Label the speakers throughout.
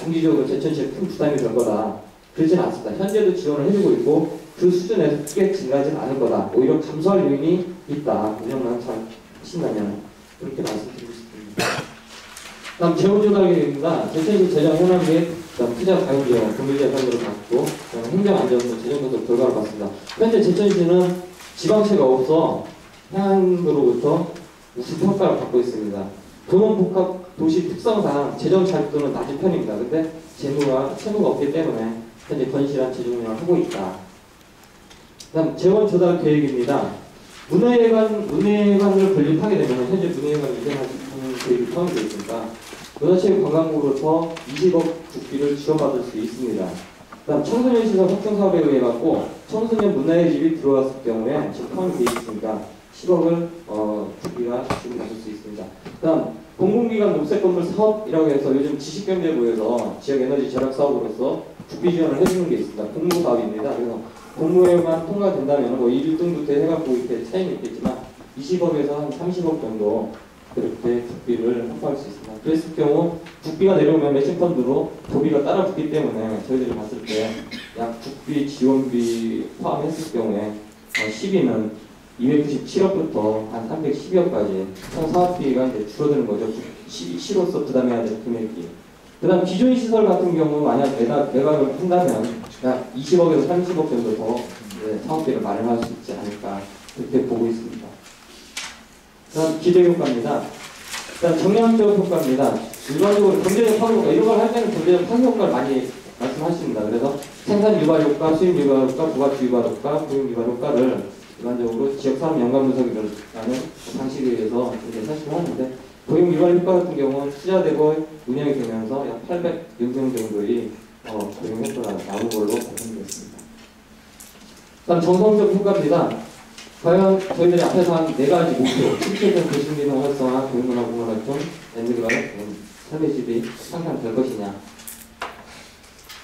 Speaker 1: 장기적으로 제천시에 큰 부담이 될 거다. 그렇지는 않습니다. 현재도 지원을 해주고 있고 그 수준에서 크게 증가하지는 않을 거다. 오히려 감소할 요인이 있다. 운영만 잘 하신다면 그렇게 말씀드리고 싶습니다. 다음 재원조달계획입니다. 제천시 재정 현황계획, 투자 가용비용, 금융재산으로 받고 행정안전부 재정도서 결과를 봤습니다. 현재 제천시는 지방채가 없어 해안도로부터 우수 평가를 받고 있습니다. 도농복합 도시 특성상 재정 자립도는 낮은 편입니다. 근데 채무가 없기 때문에 현재 건실한 재정 운영을 하고 있다. 다음 재원 조달 계획입니다. 문예관을 건립하게 되면 현재 문예관 이전하는 계획이 포함이 되어 있습니다. 문화체육관광부로부터 20억 국비를 지원받을 수 있습니다. 다음 청소년 시설 확충 사업에 의해 갖고 청소년 문화의 집이 들어왔을 경우에 지금 포함이 되어 있으니까 10억을 국비가 지원받을 수 있습니다. 다음 공공기관 녹색건물 사업이라고 해서 요즘 지식경제부에서 지역에너지 절약 사업으로서 국비 지원을 해주는 게 있습니다. 공모 사업입니다. 그래서 공모에만 통과된다면 뭐 1등부터 해갖고 이렇게 차이는 있겠지만 20억에서 한 30억 정도 그렇게 국비를 확보할 수 있습니다. 그랬을 경우 국비가 내려오면 매칭펀드로 도비가 따라 붙기 때문에 저희들이 봤을 때 약 국비 지원비 포함했을 경우에 10위는 297억부터 한 312억까지 총 사업비가 이제 줄어드는 거죠. 시로서 부담해야 될 금액이. 그 다음 기존 시설 같은 경우 만약 매각을 한다면 약 20억에서 30억 정도 더 사업비를 마련할 수 있지 않을까 그렇게 보고 있습니다. 다음 기대효과입니다. 일단 정량적 효과입니다. 일반적으로 경제적 파급효과 이런 걸 할 때는 경제적 파급효과를 많이 말씀하십니다. 그래서 생산 유발 효과, 수입 유발 효과, 부가치 유발 효과, 고용 유발 효과를 일반적으로 지역사업 연관 분석이라는 방식에 의해서 이제 사실을 하는데 고용 유발 효과 같은 경우는 투자되고 운영이 되면서 약 800명 정도의 고용 효과가 나오는 걸로 발생되었습니다. 다음 정성적 효과입니다. 과연 저희들이 앞에서 한 4가지 목표, 실제적 도시기능 활성화, 교육문화 공헌 활동, 랜드가 삶의 질이 향상될 것이냐.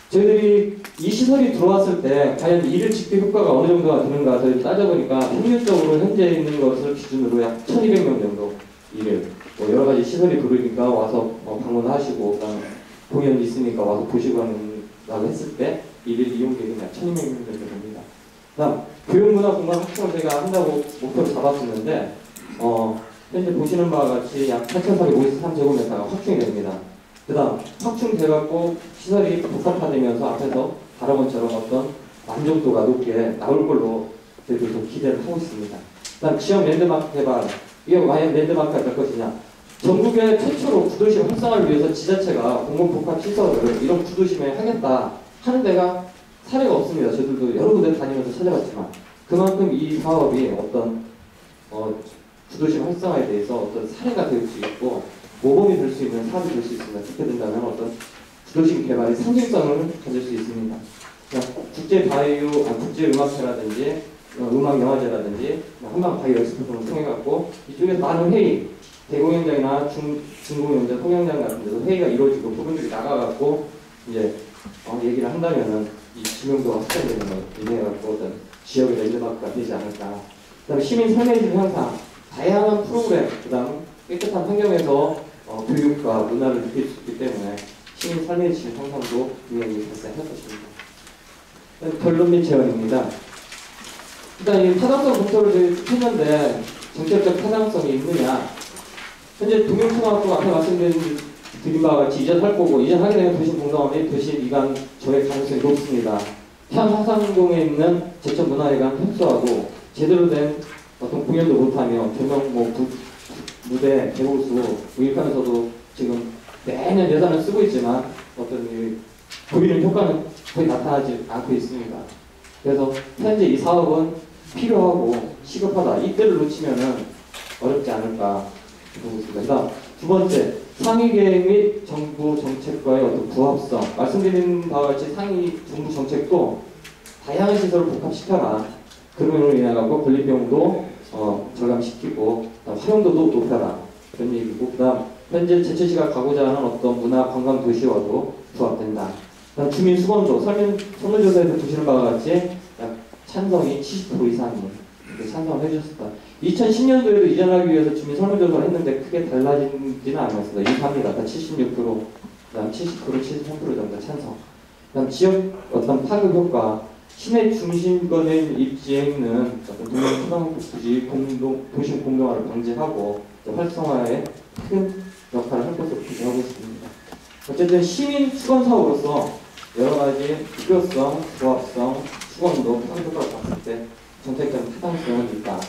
Speaker 1: 저희들이 이 시설이 들어왔을 때 과연 이를 집계 효과가 어느 정도가 되는가 저희 따져보니까 평균적으로 현재 있는 것을 기준으로 약 1200명 정도 일을 여러 가지 시설이 들어오니까 와서 방문하시고 공연이 있으니까 와서 보시고 한다고 했을 때 일일 이용객은 약 1200명 정도 됩니다. 다음 교육문화 공간 확충을 저희가 한다고 목표를 잡았었는데 현재 보시는 바와 같이 약 8,453제곱미터가 확충이 됩니다. 그 다음 확충돼갖고 시설이 복합화되면서 앞에서 발언처럼 어떤 만족도가 높게 나올 걸로 저희들도 기대를 하고 있습니다. 그 다음 지역 랜드마크 개발, 이게 과연 랜드마크가 될 것이냐. 전국에 최초로 구도심 활성화를 위해서 지자체가 공공복합시설을 이런 구도심에 하겠다 하는 데가 사례가 없습니다. 저희들도 여러 군데 다니면서 찾아봤지만 그만큼 이 사업이 어떤 구도심 활성화에 대해서 어떤 사례가 될 수 있고 모범이 될 수 있는 사업이 될 수 있습니다. 그렇게 된다면 어떤 구도심 개발의 상징성을 가질 수 있습니다. 국제 음악회라든지 음악 영화제라든지 한방 바이오 엑스포를 통해 갖고 이쪽에서 많은 회의, 대공연장이나 중공연장, 통연장 같은 데서 회의가 이루어지고 그분들이 나가갖고 이제 얘기를 한다면은 이 지명도가 확장되는 걸 의미해갖고 어떤 지역의 랜드마크가 되지 않을까. 그다음 시민 삶의 질 향상, 다양한 프로그램, 그다음 깨끗한 환경에서 교육과 문화를 느낄 수 있기 때문에 시민 삶의 질 향상도 분명히 발생할 것입니다. 결론 및 제언입니다. 일단 이 타당성 검토를 저희 했는데 정책적 타당성이 있느냐. 현재 동영초등학교 앞에 말씀드린 바와 같이 이전할 거고 이전하게 되면 도시 공동화 및 도시 미관 조획 가능성이 높습니다. 태안 화산공에 있는 제천문화회관 협소하고 제대로 된 어떤 공연도 못하며 조명 무대 배우수 구입하면서도 지금 매년 예산을 쓰고 있지만 어떤 보이는 효과는 거의 나타나지 않고 있습니다. 그래서 현재 이 사업은 필요하고 시급하다. 이때를 놓치면은 어렵지 않을까 보고 있습니다. 두 번째, 상위 계획 및 정부 정책과의 어떤 부합성. 말씀드린 바와 같이 상위 정부 정책도 다양한 시설을 복합시켜라. 그로 인해 갖고 권리비용도 절감시키고 활용도도 높여라. 그런 얘기고, 그다음 현재 제천시가 가고자 하는 어떤 문화 관광 도시와도 부합된다. 그다음 주민 수건도 설문조사에서 보시는 바와 같이 약 찬성이 70% 이상이 찬성을 해주셨다. 2010년도에도 이전하기 위해서 주민 설문조사를 했는데 크게 달라지지는 않았습니다. 유사합니다. 다 76% 그다음 70%, 73% 정도 찬성. 그다음 지역 어떤 파급 효과, 시내 중심권에 입지에 있는 어떤 도시 도심 공동화를 방지하고 활성화에 큰 역할을 할 것으로 기대하고 있습니다. 어쨌든 시민 수건 사업으로서 여러 가지 필요성, 조합성, 수건도 파급 효과를 봤을 때 정책적인 타당성은 있다.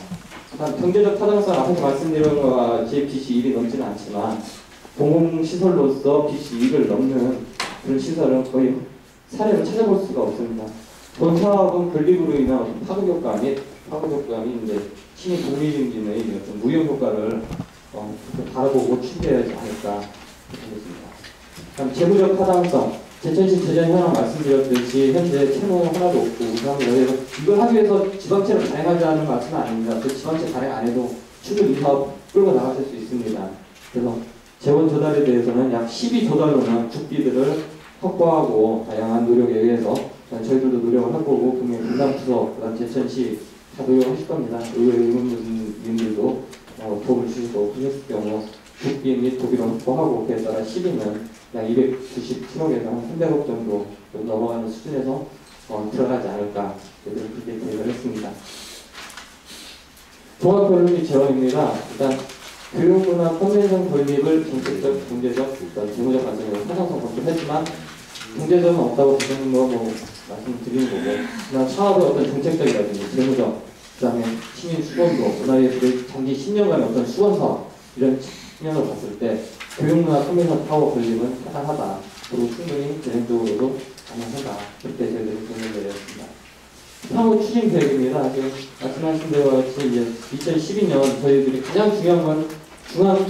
Speaker 1: 경제적 타당성 앞에서 말씀드린 것과 같이 빚이 1이 넘지는 않지만 공공시설로서 빚이 1을 넘는 그런 시설은 거의 사례를 찾아볼 수가 없습니다. 본 사업은 건립으로 인한 어떤 파급효과 및 이제 시민 독립인진의 어떤 무용효과를 바라보고 추계하지 않을까 생각했습니다. 다음 재무적 타당성. 제천시 재정 현황 말씀드렸듯이 현재 채무 하나도 없고 우상합니다. 이걸 하기 위해서 지방채를 발행하자는 말씀은 아닙니다. 그 지방채 발행 안 해도 충분히 이 사업 끌고 나가실 수 있습니다. 그래서 재원 조달에 대해서는 약 12조달로는 국비들을 확보하고 다양한 노력에 의해서 저희들도 노력을 할 거고 분명히 분당부서 그다음 제천시 다 노력하실 겁니다. 의회 의원님들도 도움을 주실 거고 그랬을 경우 국비 및 도비를 확보하고 그에 따라 12는 약 297억에서 한 300억 정도 넘어가는 수준에서 들어가지 않을까 저희들은 그렇게 계획을 했습니다. 종합결론 및 재원입니다. 일단 교육부나 컨벤션 건립을 정책적, 경제적, 재무적 관점으로 타당성 검토했지만 경제적은 없다고 보시는 거 말씀드리는 거고 그다음 사업의 어떤 정책적이라든지 재무적 그다음에 시민 수건도 문화예술의 장기 10년간의 어떤 수건 사업 이런 측면을 봤을 때 교육문화 컨벤션 파워 건립은 타당하다. 그리고 충분히 재정적으로도 가능하다. 그때 저희들이 결론을 내렸습니다. 향후 추진 계획입니다. 지금 말씀하신 대로 같이 이제 2012년 저희들이 가장 중요한 건 중앙